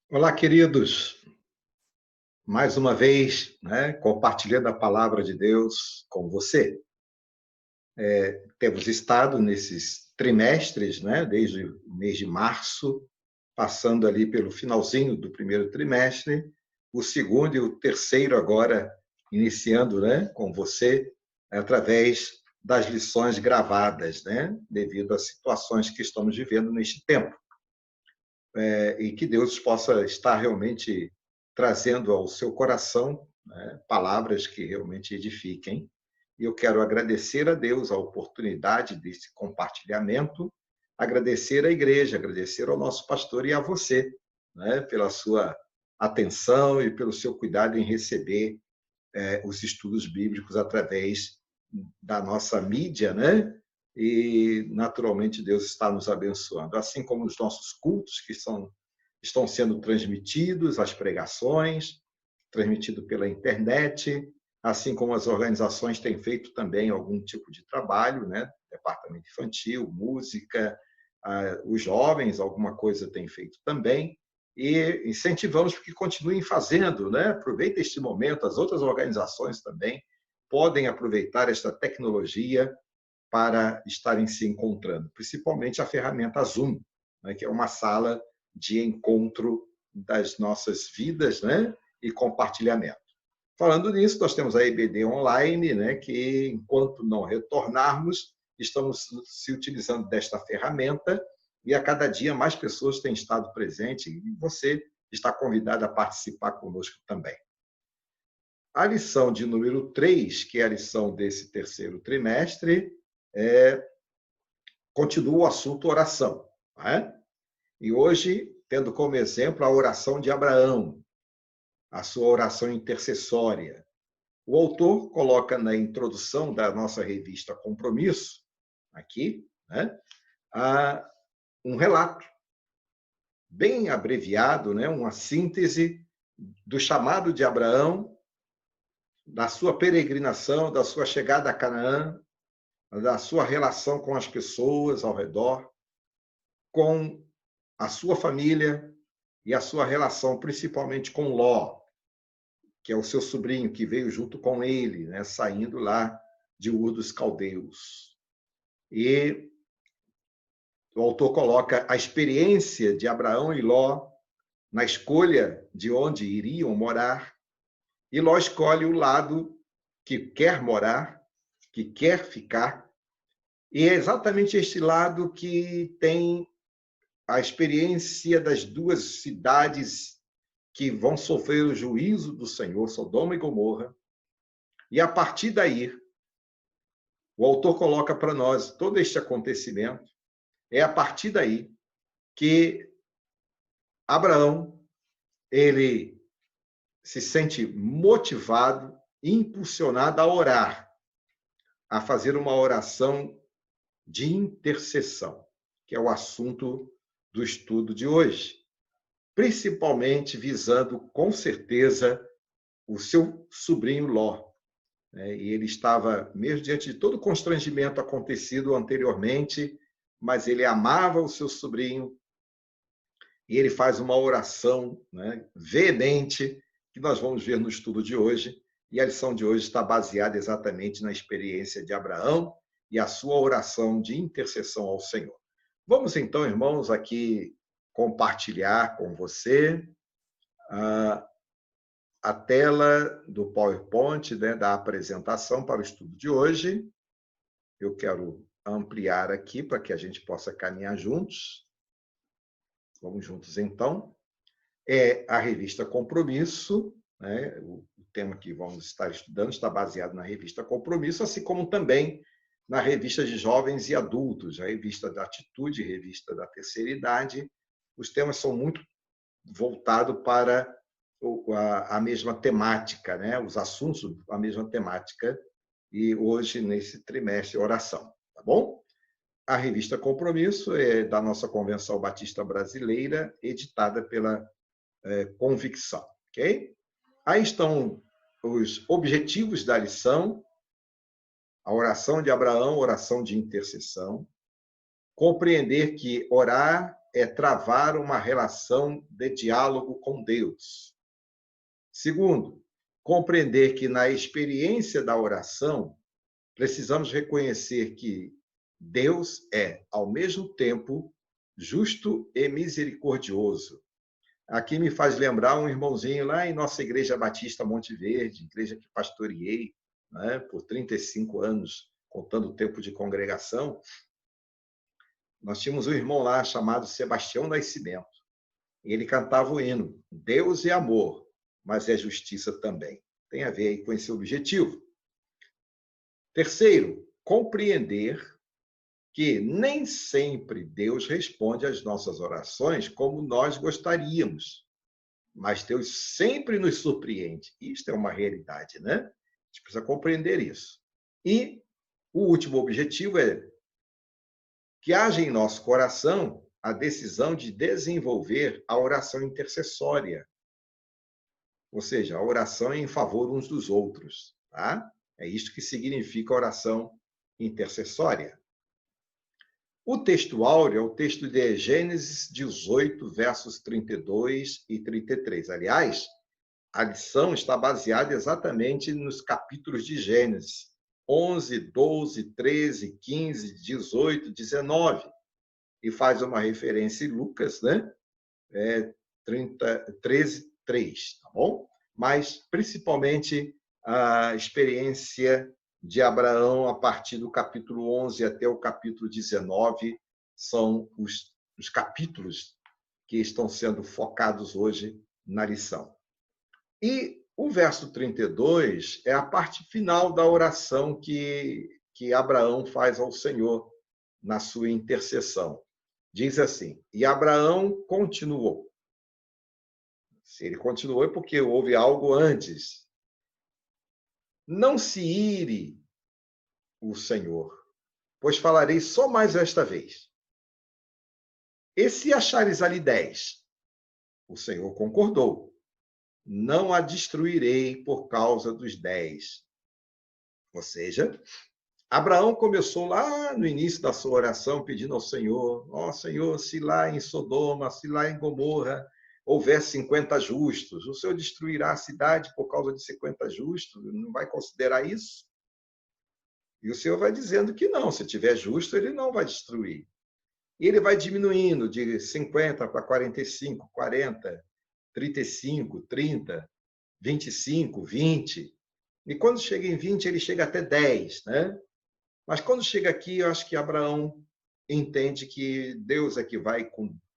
Olá, queridos. Mais uma vez, compartilhando a palavra de Deus com você. Temos estado nesses trimestres, desde o mês de março, passando ali pelo finalzinho do primeiro trimestre, o segundo e o terceiro agora iniciando, com você, através das lições gravadas, devido às situações que estamos vivendo neste tempo. E que Deus possa estar realmente trazendo ao seu coração, palavras que realmente edifiquem. E eu quero agradecer a Deus a oportunidade desse compartilhamento, agradecer à igreja, agradecer ao nosso pastor e a você, pela sua atenção e pelo seu cuidado em receber os estudos bíblicos através da nossa mídia, E, naturalmente, Deus está nos abençoando, assim como os nossos cultos que estão sendo transmitidos, as pregações, transmitido pela internet, assim como as organizações têm feito também algum tipo de trabalho, Departamento infantil, música, os jovens, alguma coisa têm feito também, e incentivamos que continuem fazendo, Aproveita este momento, as outras organizações também podem aproveitar esta tecnologia para estarem se encontrando, principalmente a ferramenta Zoom, que é uma sala de encontro das nossas vidas, e compartilhamento. Falando nisso, nós temos a EBD Online, que, enquanto não retornarmos, estamos se utilizando desta ferramenta e a cada dia mais pessoas têm estado presentes e você está convidado a participar conosco também. A lição de número 3, que é a lição desse terceiro trimestre, continua o assunto oração. E hoje, tendo como exemplo a oração de Abraão, a sua oração intercessória. O autor coloca na introdução da nossa revista Compromisso, aqui, um relato bem abreviado, uma síntese do chamado de Abraão, da sua peregrinação, da sua chegada a Canaã, da sua relação com as pessoas ao redor, com a sua família e a sua relação principalmente com Ló, que é o seu sobrinho que veio junto com ele, saindo lá de Ur dos Caldeus. E o autor coloca a experiência de Abraão e Ló na escolha de onde iriam morar, e Ló escolhe o lado que quer morar, que quer ficar, e é exatamente este lado que tem a experiência das duas cidades que vão sofrer o juízo do Senhor, Sodoma e Gomorra. E a partir daí, o autor coloca para nós todo este acontecimento. É a partir daí que Abraão ele se sente motivado, impulsionado a orar, a fazer uma oração de intercessão, que é o assunto do estudo de hoje, principalmente visando, com certeza, o seu sobrinho Ló. E ele estava, mesmo diante de todo o constrangimento acontecido anteriormente, mas ele amava o seu sobrinho, e ele faz uma oração veemente, que nós vamos ver no estudo de hoje, e a lição de hoje está baseada exatamente na experiência de Abraão e a sua oração de intercessão ao Senhor. Vamos então, irmãos, aqui compartilhar com você a tela do PowerPoint, da apresentação para o estudo de hoje. Eu quero ampliar aqui para que a gente possa caminhar juntos. Vamos juntos, então. É a revista Compromisso, o tema que vamos estar estudando está baseado na revista Compromisso, assim como também na revista de jovens e adultos, a revista da Atitude, revista da Terceira Idade. Os temas são muito voltados para a mesma temática, os assuntos a mesma temática, e hoje, nesse trimestre, oração, tá bom? A revista Compromisso é da nossa Convenção Batista Brasileira, editada pela Convicção, ok? Aí estão os objetivos da lição: a oração de Abraão, oração de intercessão, compreender que orar é travar uma relação de diálogo com Deus. Segundo, compreender que na experiência da oração, precisamos reconhecer que Deus é, ao mesmo tempo, justo e misericordioso. Aqui me faz lembrar um irmãozinho lá em nossa Igreja Batista Monte Verde, igreja que pastoreei, né, por 35 anos, contando o tempo de congregação. Nós tínhamos um irmão lá chamado Sebastião Nascimento. E ele cantava o hino, Deus é amor, mas é justiça também. Tem a ver aí com esse objetivo. Terceiro, compreender que nem sempre Deus responde às nossas orações como nós gostaríamos, mas Deus sempre nos surpreende. Isto é uma realidade, né? A gente precisa compreender isso. E o último objetivo é que haja em nosso coração a decisão de desenvolver a oração intercessória, ou seja, a oração em favor uns dos outros, tá? É isto que significa oração intercessória. O texto áureo é o texto de Gênesis 18, versos 32 e 33. Aliás, a lição está baseada exatamente nos capítulos de Gênesis, 11, 12, 13, 15, 18, 19. E faz uma referência em Lucas, né? 13, 3, tá bom? Mas, principalmente, a experiência de Abraão, a partir do capítulo 11 até o capítulo 19, são os capítulos que estão sendo focados hoje na lição. E o verso 32 é a parte final da oração que Abraão faz ao Senhor na sua intercessão. Diz assim, e Abraão continuou. Se ele continuou é porque houve algo antes. Não se ire o Senhor, pois falarei só mais esta vez. E se achares ali 10? O Senhor concordou. Não a destruirei por causa dos 10. Ou seja, Abraão começou lá no início da sua oração pedindo ao Senhor, ó Senhor, se lá em Sodoma, se lá em Gomorra houver 50 justos, o Senhor destruirá a cidade por causa de 50 justos? Não vai considerar isso? E o Senhor vai dizendo que não, se tiver justo, ele não vai destruir. E ele vai diminuindo de 50 para 45, 40, 35, 30, 25, 20. E quando chega em 20, ele chega até 10, né? Mas quando chega aqui, eu acho que Abraão entende que Deus é que vai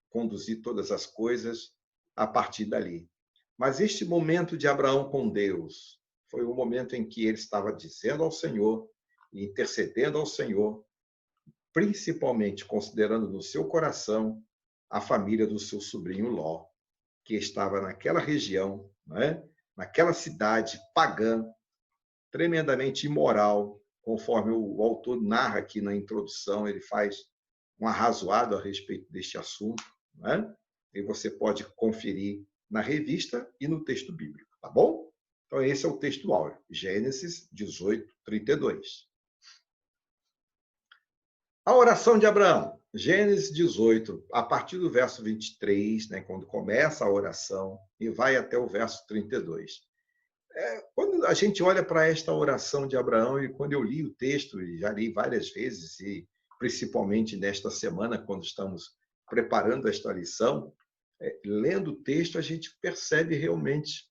conduzir todas as coisas a partir dali. Mas este momento de Abraão com Deus foi o momento em que ele estava dizendo ao Senhor, intercedendo ao Senhor, principalmente considerando no seu coração a família do seu sobrinho Ló, que estava naquela região, né? Naquela cidade pagã, tremendamente imoral, conforme o autor narra aqui na introdução, ele faz um arrazoado a respeito deste assunto, né? E você pode conferir na revista e no texto bíblico, tá bom? Então, esse é o texto áureo, Gênesis 18, 32. A oração de Abraão, Gênesis 18, a partir do verso 23, né, quando começa a oração, e vai até o verso 32. Quando a gente olha para esta oração de Abraão, e quando eu li o texto, e já li várias vezes, e principalmente nesta semana, quando estamos preparando esta lição, lendo o texto, a gente percebe realmente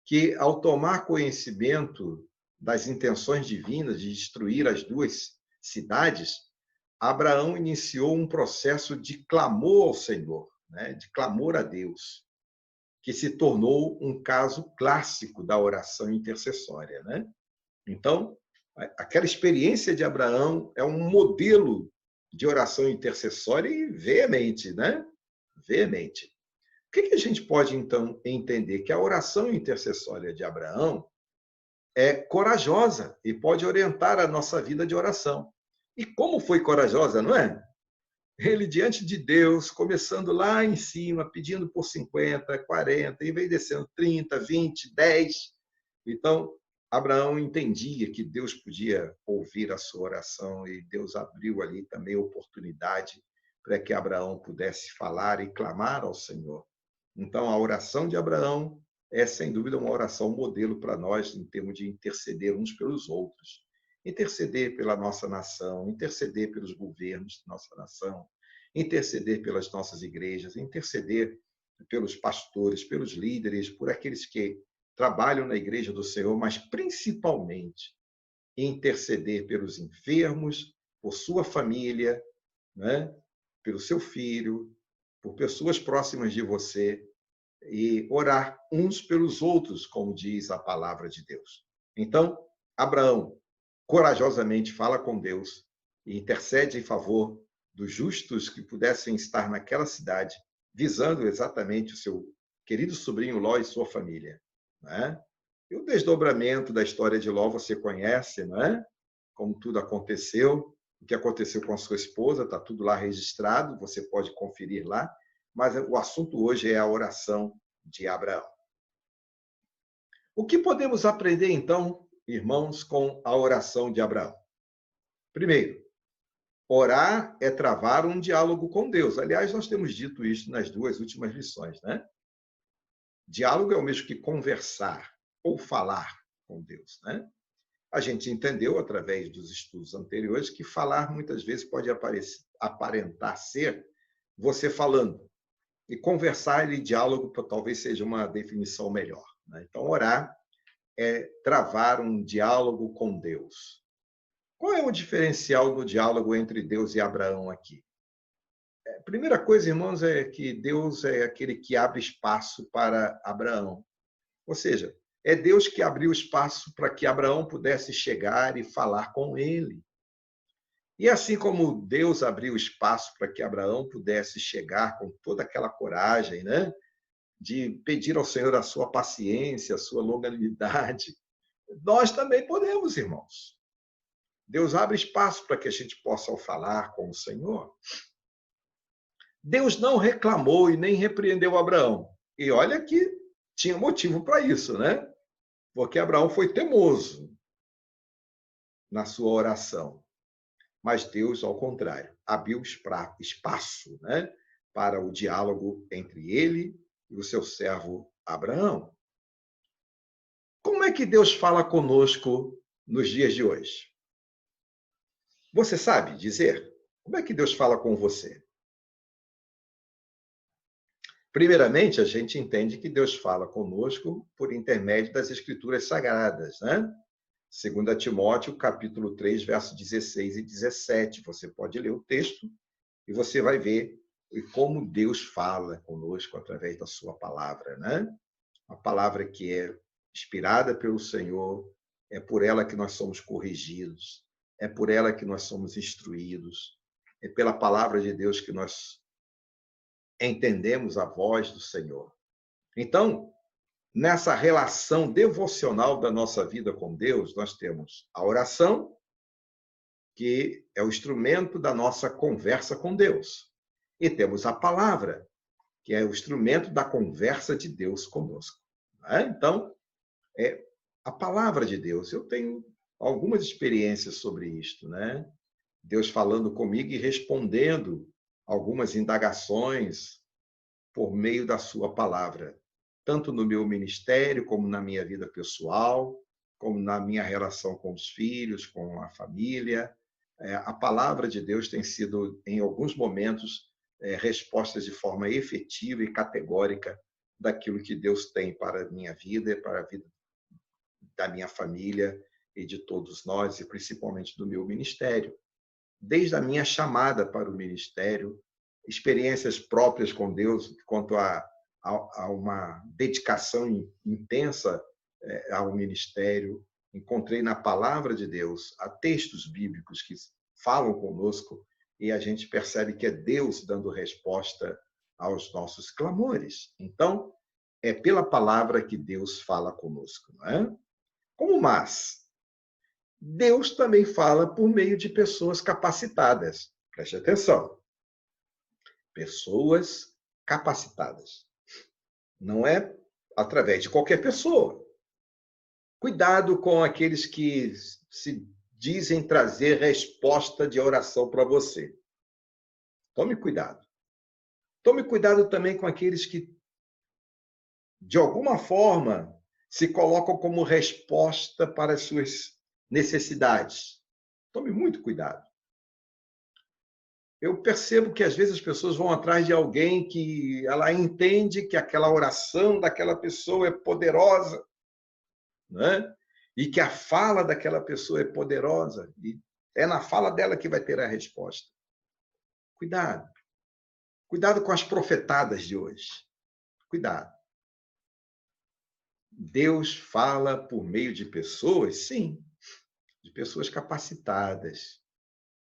que, ao tomar conhecimento das intenções divinas de destruir as duas cidades, Abraão iniciou um processo de clamor ao Senhor, né? De clamor a Deus, que se tornou um caso clássico da oração intercessória, né? Então, aquela experiência de Abraão é um modelo de oração intercessória e veemente, né? Veemente. O que a gente pode, então, entender? Que a oração intercessória de Abraão é corajosa e pode orientar a nossa vida de oração. E como foi corajosa, não é? Ele diante de Deus, começando lá em cima, pedindo por 50, 40, e veio descendo 30, 20, 10. Então, Abraão entendia que Deus podia ouvir a sua oração e Deus abriu ali também a oportunidade para que Abraão pudesse falar e clamar ao Senhor. Então, a oração de Abraão é, sem dúvida, uma oração modelo para nós, em termos de interceder uns pelos outros. Interceder pela nossa nação, interceder pelos governos da nossa nação, interceder pelas nossas igrejas, interceder pelos pastores, pelos líderes, por aqueles que trabalham na igreja do Senhor, mas principalmente interceder pelos enfermos, por sua família, né? Pelo seu filho, por pessoas próximas de você, e orar uns pelos outros, como diz a palavra de Deus. Então, Abraão corajosamente fala com Deus e intercede em favor dos justos que pudessem estar naquela cidade, visando exatamente o seu querido sobrinho Ló e sua família, né? E o desdobramento da história de Ló você conhece, não é? Como tudo aconteceu, o que aconteceu com a sua esposa, está tudo lá registrado, você pode conferir lá, mas o assunto hoje é a oração de Abraão. O que podemos aprender, então, irmãos, com a oração de Abraão? Primeiro, orar é travar um diálogo com Deus. Aliás, nós temos dito isso nas duas últimas lições, né? Diálogo é o mesmo que conversar ou falar com Deus, né? A gente entendeu, através dos estudos anteriores, que falar muitas vezes pode aparentar ser você falando. E conversar e diálogo talvez seja uma definição melhor, né? Então, orar é travar um diálogo com Deus. Qual é o diferencial do diálogo entre Deus e Abraão aqui? A primeira coisa, irmãos, é que Deus é aquele que abre espaço para Abraão. Ou seja, é Deus que abriu espaço para que Abraão pudesse chegar e falar com ele. E assim como Deus abriu espaço para que Abraão pudesse chegar com toda aquela coragem, né, de pedir ao Senhor a sua paciência, a sua longanimidade, nós também podemos, irmãos. Deus abre espaço para que a gente possa falar com o Senhor. Deus não reclamou e nem repreendeu Abraão. E olha que tinha motivo para isso, né? Porque Abraão foi teimoso na sua oração. Mas Deus, ao contrário, abriu espaço, né, para o diálogo entre ele e o seu servo Abraão. Como é que Deus fala conosco nos dias de hoje? Você sabe dizer? Como é que Deus fala com você? Primeiramente, a gente entende que Deus fala conosco por intermédio das Escrituras Sagradas, né? 2 Timóteo, capítulo 3, versos 16 e 17. Você pode ler o texto e você vai ver como Deus fala conosco através da sua palavra, né? A palavra que é inspirada pelo Senhor, é por ela que nós somos corrigidos, é por ela que nós somos instruídos, é pela palavra de Deus que nós entendemos a voz do Senhor. Então, nessa relação devocional da nossa vida com Deus, nós temos a oração, que é o instrumento da nossa conversa com Deus. E temos a palavra, que é o instrumento da conversa de Deus conosco. Então, é a palavra de Deus. Eu tenho algumas experiências sobre isto, né? Deus falando comigo e respondendo algumas indagações por meio da sua palavra, tanto no meu ministério, como na minha vida pessoal, como na minha relação com os filhos, com a família. A palavra de Deus tem sido, em alguns momentos, respostas de forma efetiva e categórica daquilo que Deus tem para a minha vida e para a vida da minha família e de todos nós, e principalmente do meu ministério. Desde a minha chamada para o ministério, experiências próprias com Deus quanto a uma dedicação intensa ao ministério, encontrei na palavra de Deus, há textos bíblicos que falam conosco e a gente percebe que é Deus dando resposta aos nossos clamores. Então, é pela palavra que Deus fala conosco, não é? Como mais? Deus também fala por meio de pessoas capacitadas. Preste atenção. Pessoas capacitadas. Não é através de qualquer pessoa. Cuidado com aqueles que se dizem trazer resposta de oração para você. Tome cuidado. Tome cuidado também com aqueles que, de alguma forma, se colocam como resposta para as suas necessidades. Tome muito cuidado. Eu percebo que às vezes as pessoas vão atrás de alguém que ela entende que aquela oração daquela pessoa é poderosa, né? E que a fala daquela pessoa é poderosa, e é na fala dela que vai ter a resposta. Cuidado. Cuidado com as profetadas de hoje. Cuidado. Deus fala por meio de pessoas, sim, de pessoas capacitadas,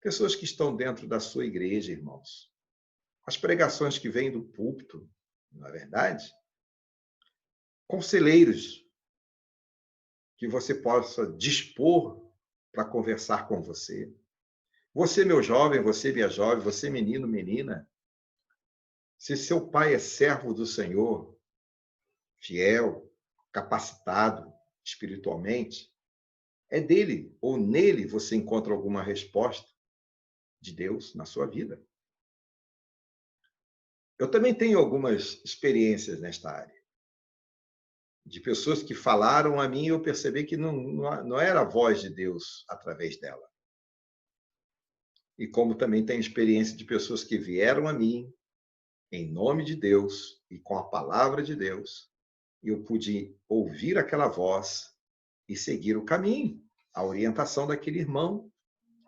pessoas que estão dentro da sua igreja, irmãos. As pregações que vêm do púlpito, não é verdade? Conselheiros que você possa dispor para conversar com você. Você, meu jovem, você, minha jovem, você, menino, menina, se seu pai é servo do Senhor, fiel, capacitado espiritualmente, é dele ou nele você encontra alguma resposta de Deus na sua vida. Eu também tenho algumas experiências nesta área, de pessoas que falaram a mim e eu percebi que não era a voz de Deus através dela. E como também tenho experiência de pessoas que vieram a mim em nome de Deus e com a palavra de Deus, e eu pude ouvir aquela voz e seguir o caminho, a orientação daquele irmão,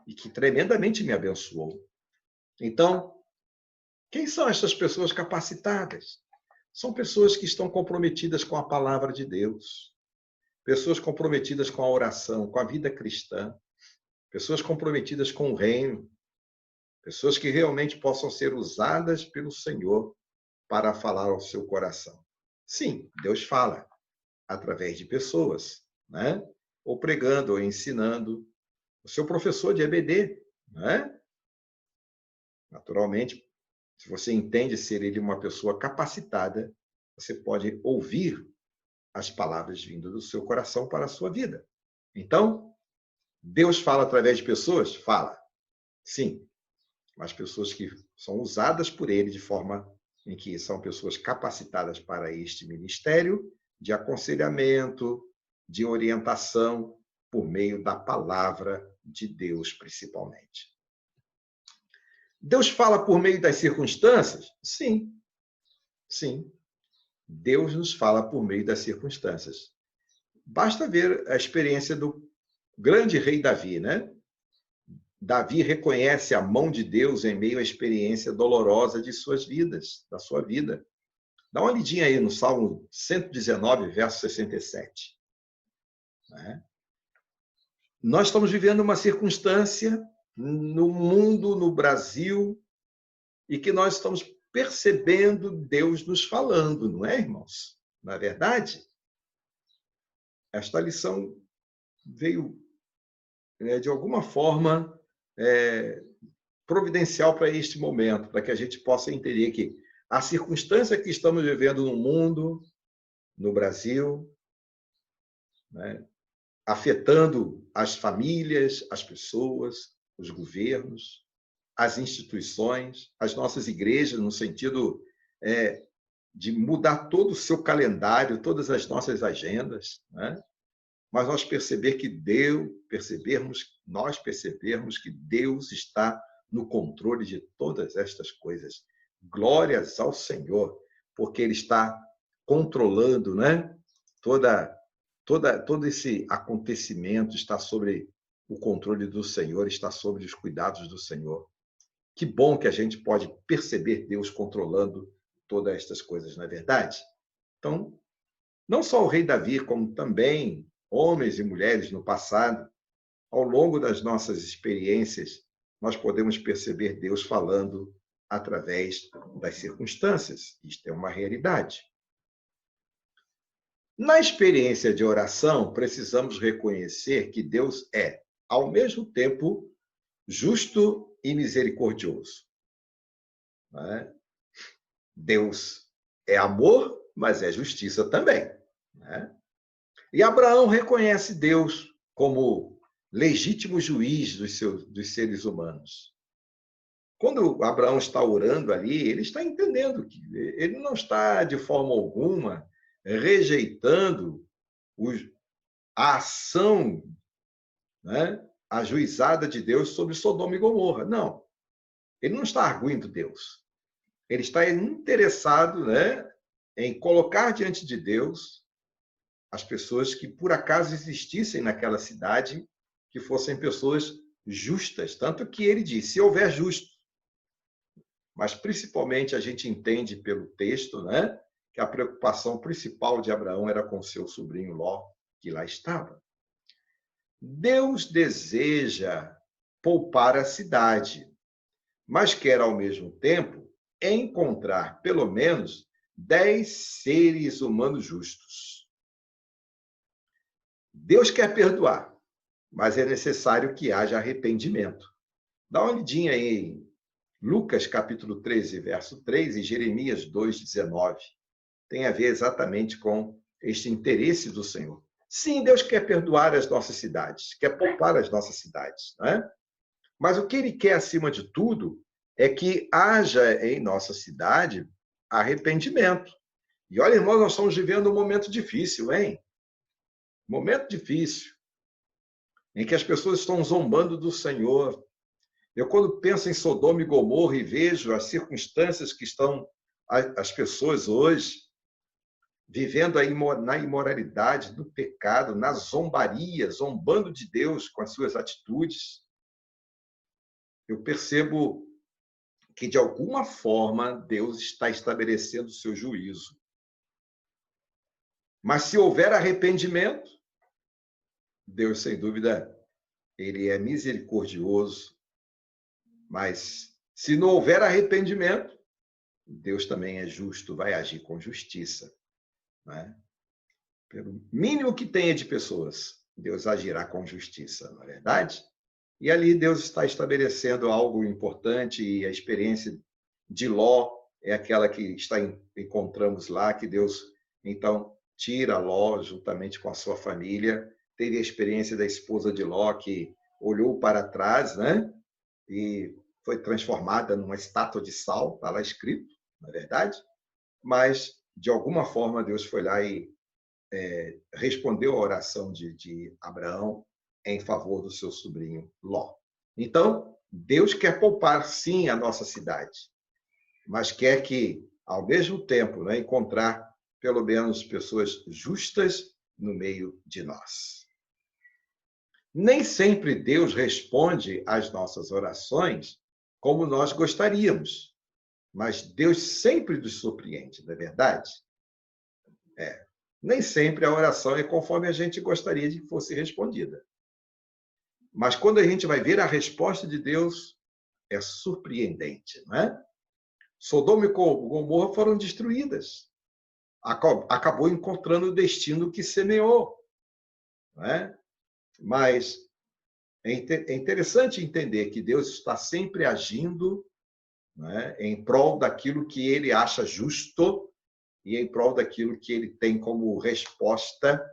e que tremendamente me abençoou. Então, quem são essas pessoas capacitadas? São pessoas que estão comprometidas com a palavra de Deus, pessoas comprometidas com a oração, com a vida cristã, pessoas comprometidas com o reino, pessoas que realmente possam ser usadas pelo Senhor para falar ao seu coração. Sim, Deus fala através de pessoas, né? Ou pregando, ou ensinando. O seu professor de EBD, né? Naturalmente, se você entende ser ele uma pessoa capacitada, você pode ouvir as palavras vindo do seu coração para a sua vida. Então, Deus fala através de pessoas? Fala. Sim, mas pessoas que são usadas por ele de forma em que são pessoas capacitadas para este ministério de aconselhamento, de orientação, por meio da palavra de Deus, principalmente. Deus fala por meio das circunstâncias? Sim, sim. Deus nos fala por meio das circunstâncias. Basta ver a experiência do grande rei Davi, né? Davi reconhece a mão de Deus em meio à experiência dolorosa de suas vidas, da sua vida. Dá uma lidinha aí no Salmo 119, verso 67. Né? Nós estamos vivendo uma circunstância no mundo, no Brasil, e que nós estamos percebendo Deus nos falando, não é, irmãos? Na verdade, esta lição veio, de alguma forma, providencial para este momento, para que a gente possa entender que a circunstância que estamos vivendo no mundo, no Brasil, né, afetando as famílias, as pessoas, os governos, as instituições, as nossas igrejas, no sentido de mudar todo o seu calendário, todas as nossas agendas, né? Mas nós percebermos que Deus está no controle de todas estas coisas. Glórias ao Senhor, porque Ele está controlando, né? Todo esse acontecimento está sobre o controle do Senhor, está sobre os cuidados do Senhor. Que bom que a gente pode perceber Deus controlando todas estas coisas, não é verdade? Então, não só o rei Davi, como também homens e mulheres no passado, ao longo das nossas experiências, nós podemos perceber Deus falando através das circunstâncias. Isto é uma realidade. Na experiência de oração, precisamos reconhecer que Deus é, ao mesmo tempo, justo e misericordioso. Né? Deus é amor, mas é justiça também. Né? E Abraão reconhece Deus como legítimo juiz dos seres humanos. Quando Abraão está orando ali, ele está entendendo que ele não está, de forma alguma, rejeitando a ação, né, ajuizada de Deus sobre Sodoma e Gomorra. Não, ele não está arguindo Deus. Ele está interessado, né, em colocar diante de Deus as pessoas que por acaso existissem naquela cidade, que fossem pessoas justas. Tanto que ele diz, se houver justo. Mas principalmente a gente entende pelo texto, né, que a preocupação principal de Abraão era com seu sobrinho Ló, que lá estava. Deus deseja poupar a cidade, mas quer, ao mesmo tempo, encontrar pelo menos 10 seres humanos justos. Deus quer perdoar, mas é necessário que haja arrependimento. Dá uma olhadinha aí em Lucas, capítulo 13, verso 3, e Jeremias 2, 19. Tem a ver exatamente com este interesse do Senhor. Sim, Deus quer perdoar as nossas cidades, quer poupar as nossas cidades, né? Mas o que ele quer, acima de tudo, é que haja em nossa cidade arrependimento. E olha, irmãos, nós estamos vivendo um momento difícil, hein? Momento difícil, em que as pessoas estão zombando do Senhor. Eu, quando penso em Sodoma e Gomorra e vejo as circunstâncias que estão as pessoas hoje vivendo na imoralidade, no pecado, na zombaria, zombando de Deus com as suas atitudes, eu percebo que, de alguma forma, Deus está estabelecendo o seu juízo. Mas se houver arrependimento, Deus, sem dúvida, ele é misericordioso. Mas se não houver arrependimento, Deus também é justo, vai agir com justiça. Né? Pelo mínimo que tenha de pessoas, Deus agirá com justiça, não é verdade? E ali Deus está estabelecendo algo importante, e a experiência de Ló é aquela que encontramos lá, que Deus, então, tira Ló juntamente com a sua família. Teve a experiência da esposa de Ló, que olhou para trás, né? E foi transformada numa estátua de sal, está lá escrito, na verdade. Mas, de alguma forma, Deus foi lá e respondeu à oração de Abraão em favor do seu sobrinho Ló. Então, Deus quer poupar, sim, a nossa cidade, mas quer que, ao mesmo tempo, né, encontrar pelo menos pessoas justas no meio de nós. Nem sempre Deus responde às nossas orações como nós gostaríamos, mas Deus sempre nos surpreende, não é verdade? Nem sempre a oração é conforme a gente gostaria de que fosse respondida. Mas quando a gente vai ver a resposta de Deus, é surpreendente, não é? Sodoma e Gomorra foram destruídas. Acabou encontrando o destino que semeou, não é? Mas é interessante entender que Deus está sempre agindo, não é, em prol daquilo que ele acha justo e em prol daquilo que ele tem como resposta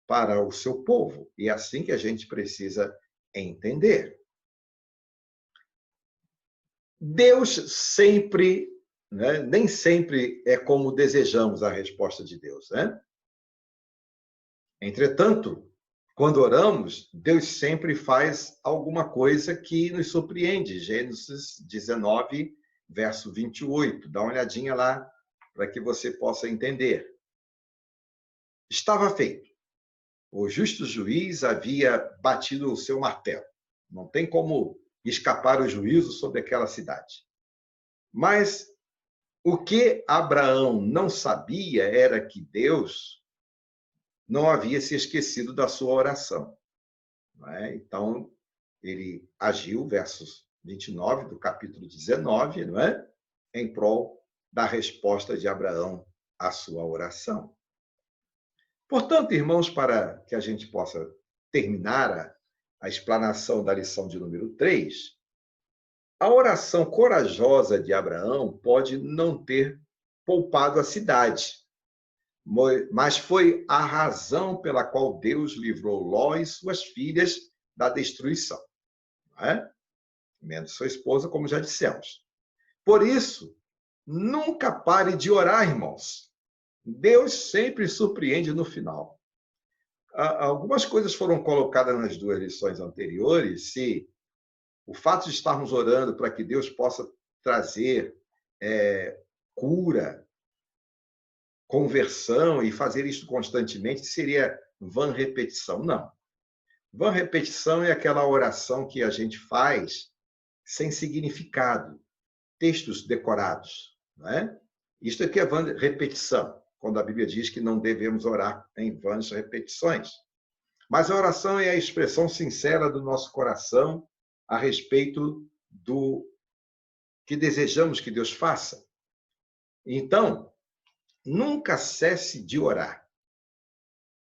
para o seu povo. E é assim que a gente precisa entender. Deus sempre, né, nem sempre é como desejamos a resposta de Deus, né? Entretanto, quando oramos, Deus sempre faz alguma coisa que nos surpreende. Gênesis 19, verso 28. Dá uma olhadinha lá para que você possa entender. Estava feito. O justo juiz havia batido o seu martelo. Não tem como escapar o juízo sobre aquela cidade. Mas o que Abraão não sabia era que Deus não havia se esquecido da sua oração. Não é? Então, ele agiu, versos 29 do capítulo 19, não é? Em prol da resposta de Abraão à sua oração. Portanto, irmãos, para que a gente possa terminar a explanação da lição de número 3, a oração corajosa de Abraão pode não ter poupado a cidade, mas foi a razão pela qual Deus livrou Ló e suas filhas da destruição. Não é? menos sua esposa, como já dissemos. Por isso, nunca pare de orar, irmãos. Deus sempre surpreende no final. Algumas coisas foram colocadas nas duas lições anteriores, se o fato de estarmos orando para que Deus possa trazer cura, conversão e fazer isso constantemente seria vã repetição. Não. Vã repetição é aquela oração que a gente faz sem significado, textos decorados, não é? Isto aqui é vã repetição, quando a Bíblia diz que não devemos orar em vãs repetições. Mas a oração é a expressão sincera do nosso coração a respeito do que desejamos que Deus faça. Então, nunca cesse de orar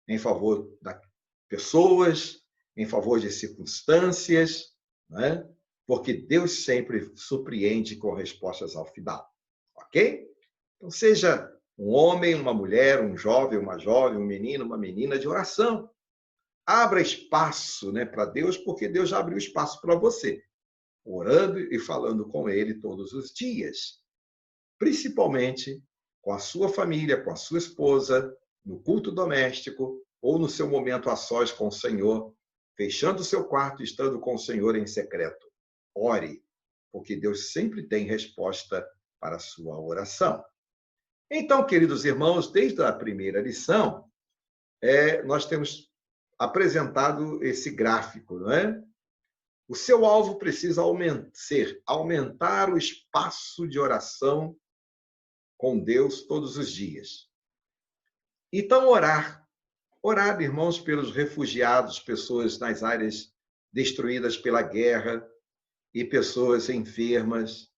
em favor das pessoas, em favor de circunstâncias, né? Porque Deus sempre surpreende com respostas ao final, ok? Então, seja um homem, uma mulher, um jovem, um menino, uma menina de oração. Abra espaço, né, para Deus, porque Deus já abriu espaço para você, orando e falando com Ele todos os dias, principalmente com a sua família, com a sua esposa, no culto doméstico ou no seu momento a sós com o Senhor, fechando o seu quarto, estando com o Senhor em secreto. Ore, porque Deus sempre tem resposta para a sua oração. Então, queridos irmãos, desde a primeira lição, nós temos apresentado esse gráfico, não é? O seu alvo precisa aumentar o espaço de oração com Deus todos os dias. Então, orar, irmãos, pelos refugiados, pessoas nas áreas destruídas pela guerra e pessoas enfermas,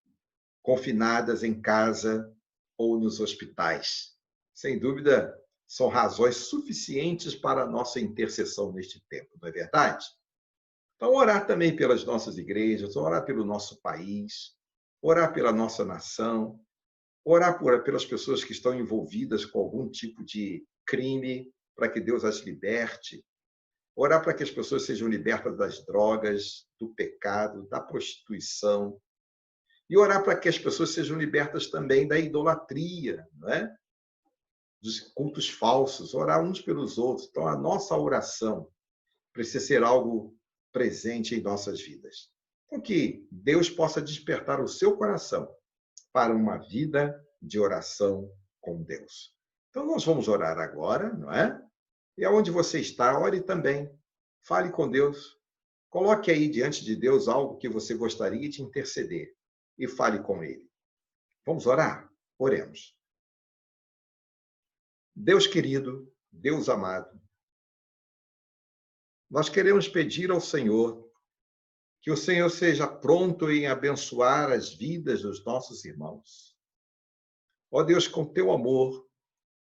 confinadas em casa ou nos hospitais. Sem dúvida, são razões suficientes para a nossa intercessão neste tempo, não é verdade? Então, orar também pelas nossas igrejas, orar pelo nosso país, orar pela nossa nação, orar pelas pessoas que estão envolvidas com algum tipo de crime, para que Deus as liberte, orar para que as pessoas sejam libertas das drogas, do pecado, da prostituição, e orar para que as pessoas sejam libertas também da idolatria, não é? Dos cultos falsos, orar uns pelos outros. Então, a nossa oração precisa ser algo presente em nossas vidas. Então, que Deus possa despertar o seu coração para uma vida de oração com Deus. Então, nós vamos orar agora, não é? E aonde você está, ore também. Fale com Deus. Coloque aí diante de Deus algo que você gostaria de interceder e fale com Ele. Vamos orar? Oremos. Deus querido, Deus amado, nós queremos pedir ao Senhor que o Senhor seja pronto em abençoar as vidas dos nossos irmãos. Ó Deus, com teu amor,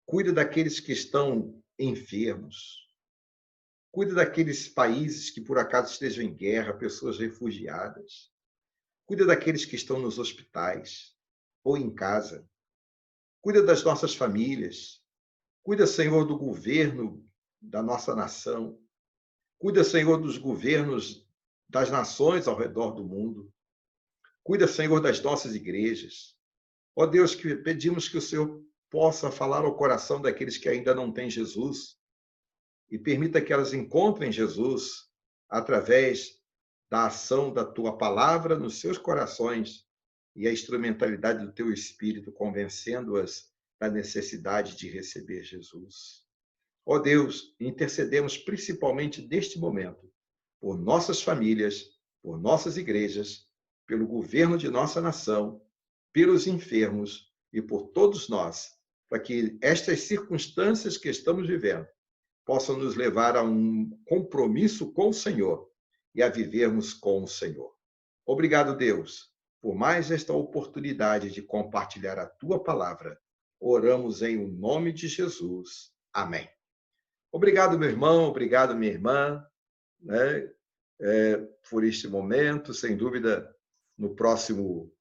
cuida daqueles que estão enfermos. Cuida daqueles países que por acaso estejam em guerra, pessoas refugiadas. Cuida daqueles que estão nos hospitais ou em casa. Cuida das nossas famílias. Cuida, Senhor, do governo da nossa nação. Cuida, Senhor, dos governos das nações ao redor do mundo. Cuida, Senhor, das nossas igrejas. Ó Deus, que pedimos que o Senhor possa falar ao coração daqueles que ainda não têm Jesus e permita que elas encontrem Jesus através da ação da tua palavra nos seus corações e a instrumentalidade do teu Espírito, convencendo-as da necessidade de receber Jesus. Ó Deus, intercedemos principalmente neste momento por nossas famílias, por nossas igrejas, pelo governo de nossa nação, pelos enfermos e por todos nós, para que estas circunstâncias que estamos vivendo possam nos levar a um compromisso com o Senhor e a vivermos com o Senhor. Obrigado, Deus, por mais esta oportunidade de compartilhar a tua palavra. Oramos em o nome de Jesus. Amém. Obrigado, meu irmão, obrigado, minha irmã, né, por este momento. Sem dúvida, no próximo,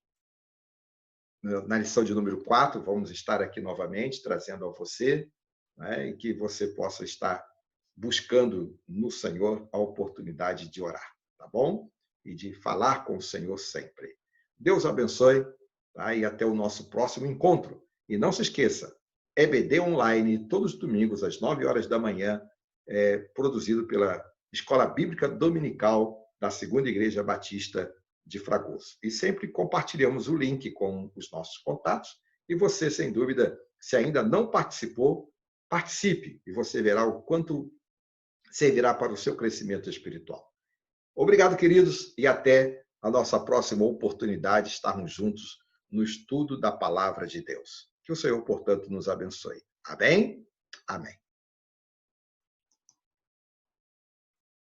na lição de número 4, vamos estar aqui novamente, trazendo a você, né, e que você possa estar buscando no Senhor a oportunidade de orar, tá bom? e de falar com o Senhor sempre. Deus abençoe, tá? E até o nosso próximo encontro. E não se esqueça, EBD Online, todos os domingos, às 9 horas da manhã, produzido pela Escola Bíblica Dominical da Segunda Igreja Batista de Fragoso. E sempre compartilhamos o link com os nossos contatos. E você, sem dúvida, se ainda não participou, participe e você verá o quanto servirá para o seu crescimento espiritual. Obrigado, queridos, e até a nossa próxima oportunidade de estarmos juntos no estudo da Palavra de Deus. Que o Senhor, portanto, nos abençoe. Amém? Amém.